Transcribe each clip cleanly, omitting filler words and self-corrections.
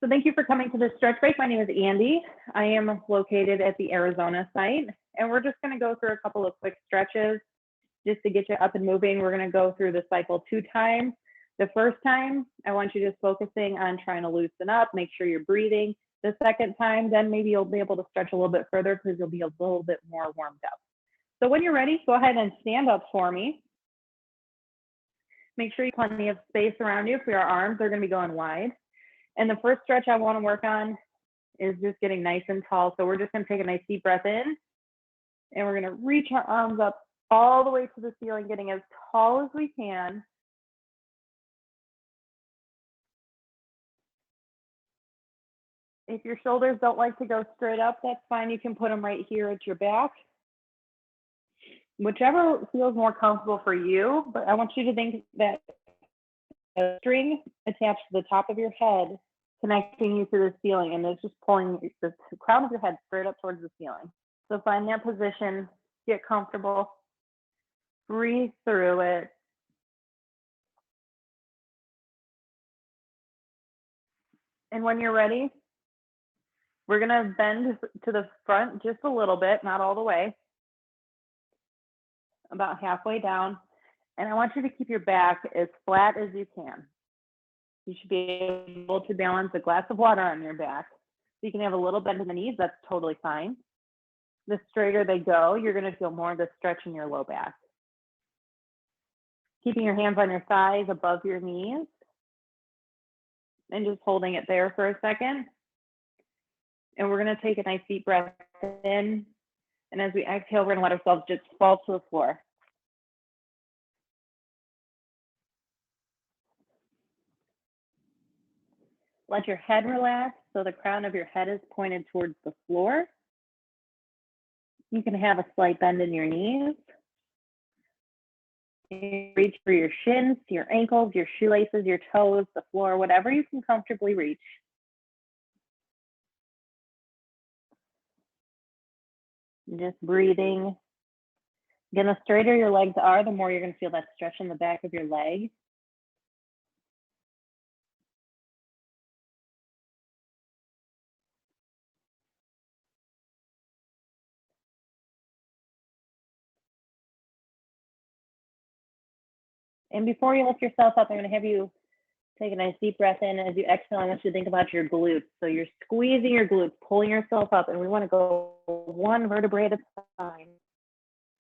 So thank you for coming to this stretch break. My name is Andi. I am located at the Arizona site, and we're just going to go through a couple of quick stretches just to get you up and moving. We're going to go through the cycle 2 times. The first time, I want you just focusing on trying to loosen up, make sure you're breathing. The second time, then maybe you'll be able to stretch a little bit further because you'll be a little bit more warmed up. So when you're ready, go ahead and stand up for me. Make sure you have plenty of space around you for your arms. They're going to be going wide. And the first stretch I want to work on is just getting nice and tall. So we're just going to take a nice deep breath in, and we're going to reach our arms up all the way to the ceiling, getting as tall as we can. If your shoulders don't like to go straight up, that's fine. You can put them right here at your back. Whichever feels more comfortable for you, but I want you to think that a string attached to the top of your head connecting you to the ceiling, and it's just pulling the crown of your head straight up towards the ceiling. So find that position, get comfortable, breathe through it. And when you're ready, we're gonna bend to the front just a little bit, not all the way, about halfway down. And I want you to keep your back as flat as you can. You should be able to balance a glass of water on your back. So you can have a little bend in the knees, that's totally fine. The straighter they go, you're gonna feel more of the stretch in your low back. Keeping your hands on your thighs above your knees and just holding it there for a second. And we're gonna take a nice deep breath in. And as we exhale, we're gonna let ourselves just fall to the floor. Let your head relax so the crown of your head is pointed towards the floor. You can have a slight bend in your knees. Reach for your shins, your ankles, your shoelaces, your toes, the floor, whatever you can comfortably reach. Just breathing. Again, the straighter your legs are, the more you're going to feel that stretch in the back of your leg. And before you lift yourself up, I'm going to have you take a nice deep breath in. As you exhale, I want you to think about your glutes. So you're squeezing your glutes, pulling yourself up, and we want to go one vertebrae at a time.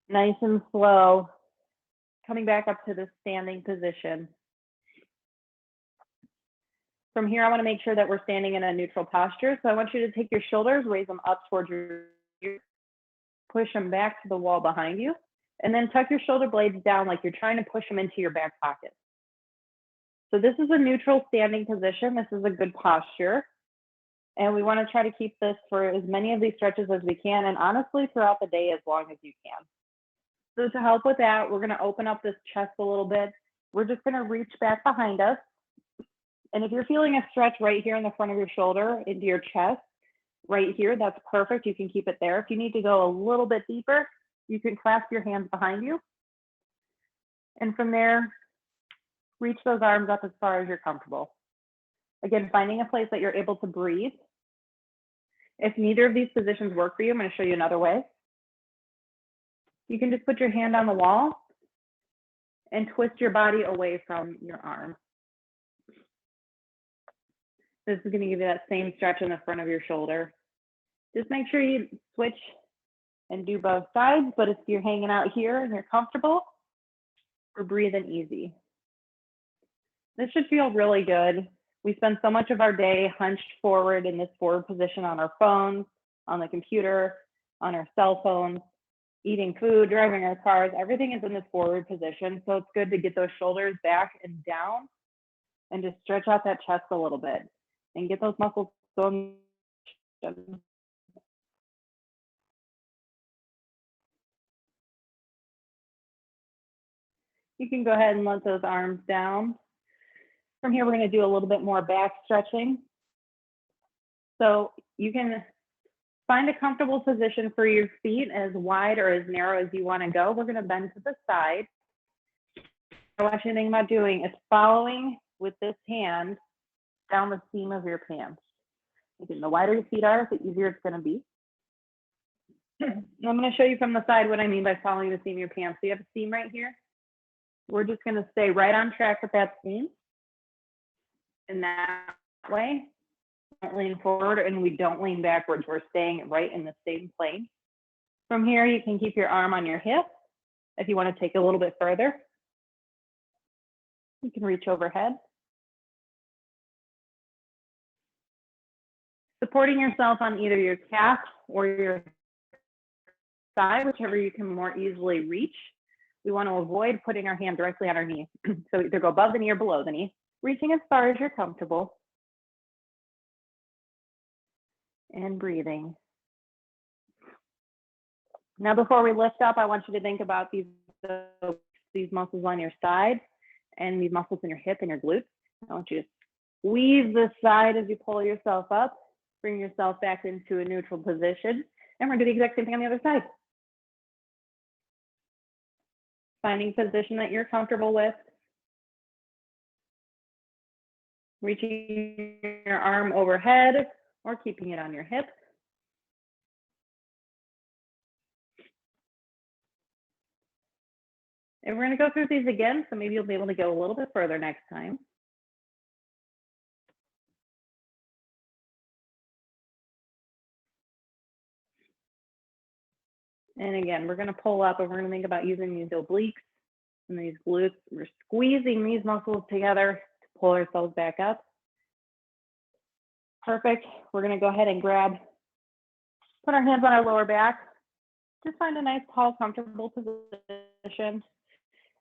Nice and slow, coming back up to the standing position. From here, I want to make sure that we're standing in a neutral posture. So I want you to take your shoulders, raise them up towards your ears, push them back to the wall behind you, and then tuck your shoulder blades down like you're trying to push them into your back pocket. So this is a neutral standing position. This is a good posture. And we want to try to keep this for as many of these stretches as we can, and honestly, throughout the day as long as you can. So to help with that, we're going to open up this chest a little bit. We're just going to reach back behind us. And if you're feeling a stretch right here in the front of your shoulder into your chest, right here, that's perfect. You can keep it there. If you need to go a little bit deeper, you can clasp your hands behind you. And from there, reach those arms up as far as you're comfortable. Again, finding a place that you're able to breathe. If neither of these positions work for you, I'm going to show you another way. You can just put your hand on the wall and twist your body away from your arm. This is going to give you that same stretch in the front of your shoulder. Just make sure you switch and do both sides, but if you're hanging out here and you're comfortable, we're breathing easy. This should feel really good. We spend so much of our day hunched forward in this forward position on our phones, on the computer, on our cell phones, eating food, driving our cars. Everything is in this forward position. So it's good to get those shoulders back and down and just stretch out that chest a little bit and get those muscles going. You can go ahead and let those arms down. From here, we're going to do a little bit more back stretching. So you can find a comfortable position for your feet, as wide or as narrow as you want to go. We're going to bend to the side. I want you to think about doing is following with this hand down the seam of your pants. Again, the wider your feet are, the easier it's going to be. I'm going to show you from the side what I mean by following the seam of your pants. So you have a seam right here. We're just going to stay right on track with that seam. In that way, don't lean forward and we don't lean backwards. We're staying right in the same plane. From here, you can keep your arm on your hip. If you want to take it a little bit further, you can reach overhead. Supporting yourself on either your calf or your thigh, whichever you can more easily reach. We want to avoid putting our hand directly on our knee. So either go above the knee or below the knee, reaching as far as you're comfortable. And breathing. Now, before we lift up, I want you to think about these muscles on your side and these muscles in your hip and your glutes. I want you to squeeze this side as you pull yourself up, bring yourself back into a neutral position, and we're going to do the exact same thing on the other side. Finding position that you're comfortable with. Reaching your arm overhead or keeping it on your hip. And we're going to go through these again, so maybe you'll be able to go a little bit further next time. And again, we're going to pull up and we're going to think about using these obliques and these glutes. We're squeezing these muscles together to pull ourselves back up. Perfect. We're going to go ahead and put our hands on our lower back. Just find a nice, tall, comfortable position.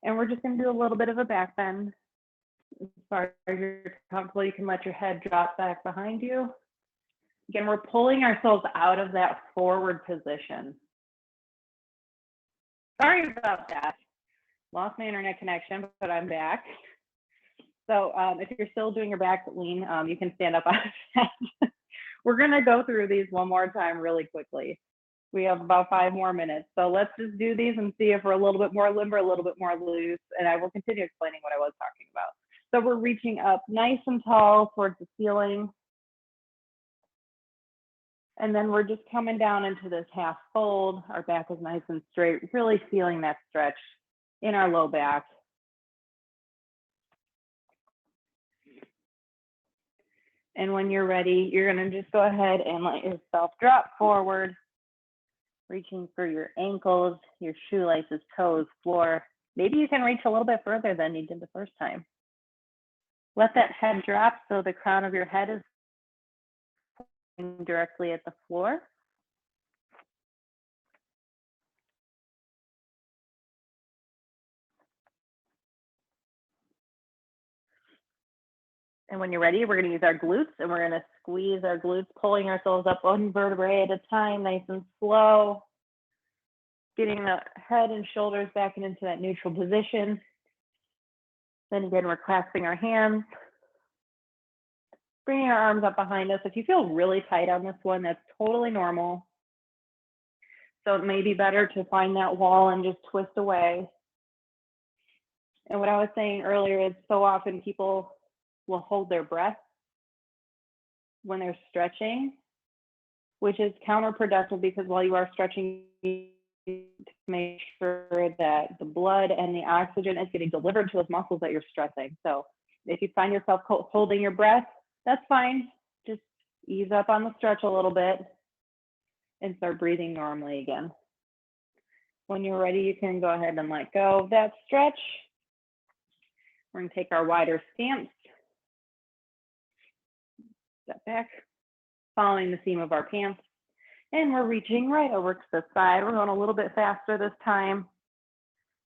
And we're just going to do a little bit of a back bend. As far as you're comfortable, you can let your head drop back behind you. Again, we're pulling ourselves out of that forward position. Sorry about that. Lost my internet connection, but I'm back. So if you're still doing your back lean, you can stand up on that. We're going to go through these one more time really quickly. We have about 5 more minutes. So let's just do these and see if we're a little bit more limber, a little bit more loose, and I will continue explaining what I was talking about. So we're reaching up nice and tall towards the ceiling. And then we're just coming down into this half fold. Our back is nice and straight, really feeling that stretch in our low back. And when you're ready, you're going to just go ahead and let yourself drop forward, reaching for your ankles, your shoelaces, toes, floor. Maybe you can reach a little bit further than you did the first time. Let that head drop so the crown of your head is directly at the floor. And when you're ready, we're going to use our glutes and we're going to squeeze our glutes, pulling ourselves up one vertebrae at a time, nice and slow. Getting the head and shoulders back into that neutral position. Then again, we're clasping our hands, bringing our arms up behind us. If you feel really tight on this one, that's totally normal. So it may be better to find that wall and just twist away. And what I was saying earlier is so often people will hold their breath when they're stretching, which is counterproductive because while you are stretching, to make sure that the blood and the oxygen is getting delivered to those muscles that you're stressing. So if you find yourself holding your breath, that's fine. Just ease up on the stretch a little bit and start breathing normally again. When you're ready, you can go ahead and let go of that stretch. We're going to take our wider stance. Step back, following the seam of our pants. And we're reaching right over to the side. We're going a little bit faster this time.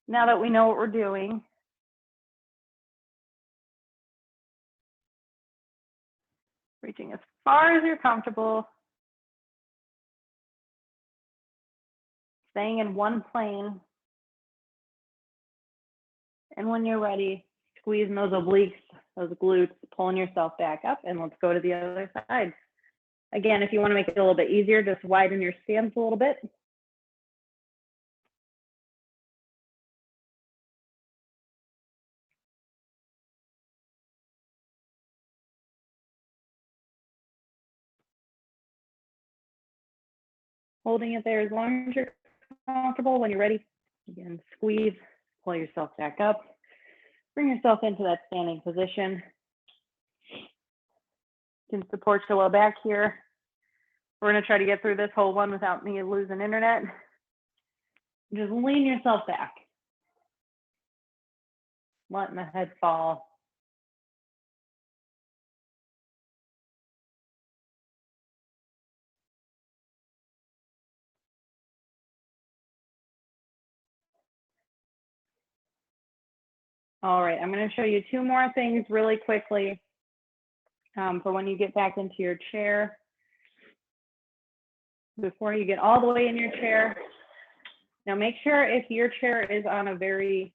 Now that we know what we're doing, reaching as far as you're comfortable, staying in one plane. And when you're ready, squeezing those obliques, those glutes, pulling yourself back up, and let's go to the other side. Again, if you want to make it a little bit easier, just widen your stance a little bit. Holding it there as long as you're comfortable. When you're ready, again, squeeze, pull yourself back up, bring yourself into that standing position. You can support your low back here. We're going to try to get through this whole one without me losing internet. Just lean yourself back, letting the head fall. All right, I'm going to show you 2 more things really quickly for when you get back into your chair. Before you get all the way in your chair, now make sure if your chair is on a very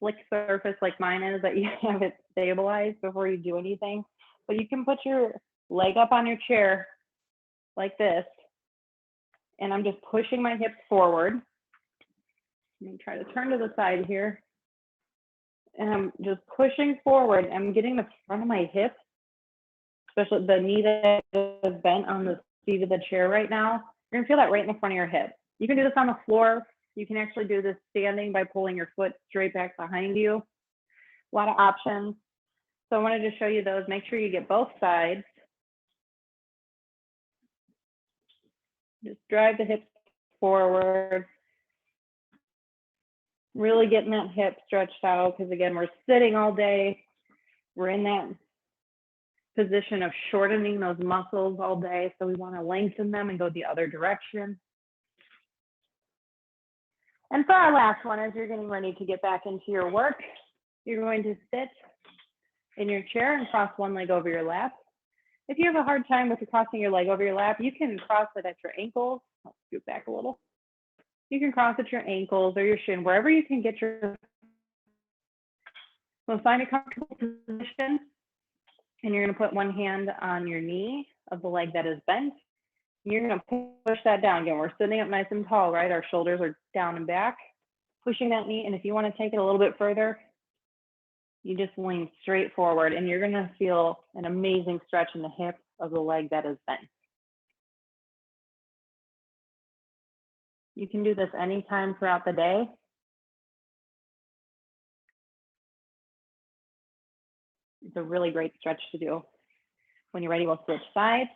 slick surface like mine is, that you have it stabilized before you do anything. But you can put your leg up on your chair like this, and I'm just pushing my hips forward. Let me try to turn to the side here. And I'm just pushing forward. I'm getting the front of my hip, especially the knee that is bent on the seat of the chair right now. You're gonna feel that right in the front of your hip. You can do this on the floor. You can actually do this standing by pulling your foot straight back behind you. A lot of options. So I wanted to show you those. Make sure you get both sides. Just drive the hips forward. Really getting that hip stretched out, because again, we're sitting all day. We're in that position of shortening those muscles all day. So we want to lengthen them and go the other direction. And for our last one, as you're getting ready to get back into your work, you're going to sit in your chair and cross one leg over your lap. If you have a hard time with crossing your leg over your lap, you can cross it at your ankles. I'll scoot back a little. You can cross at your ankles or your shin, wherever you can get your. So find a comfortable position, and you're going to put one hand on your knee of the leg that is bent. You're going to push that down. Again, we're sitting up nice and tall, right? Our shoulders are down and back, pushing that knee. And if you want to take it a little bit further, you just lean straight forward, and you're going to feel an amazing stretch in the hip of the leg that is bent. You can do this anytime throughout the day. It's a really great stretch to do. When you're ready, we'll switch sides.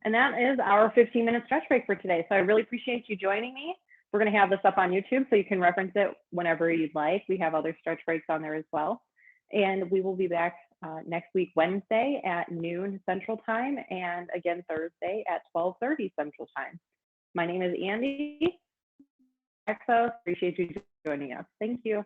And that is our 15-minute stretch break for today. So I really appreciate you joining me. We're going to have this up on YouTube so you can reference it whenever you'd like. We have other stretch breaks on there as well. And we will be back next week, Wednesday at noon Central Time, and again Thursday at 12:30 Central Time. My name is Andi. Appreciate you joining us. Thank you.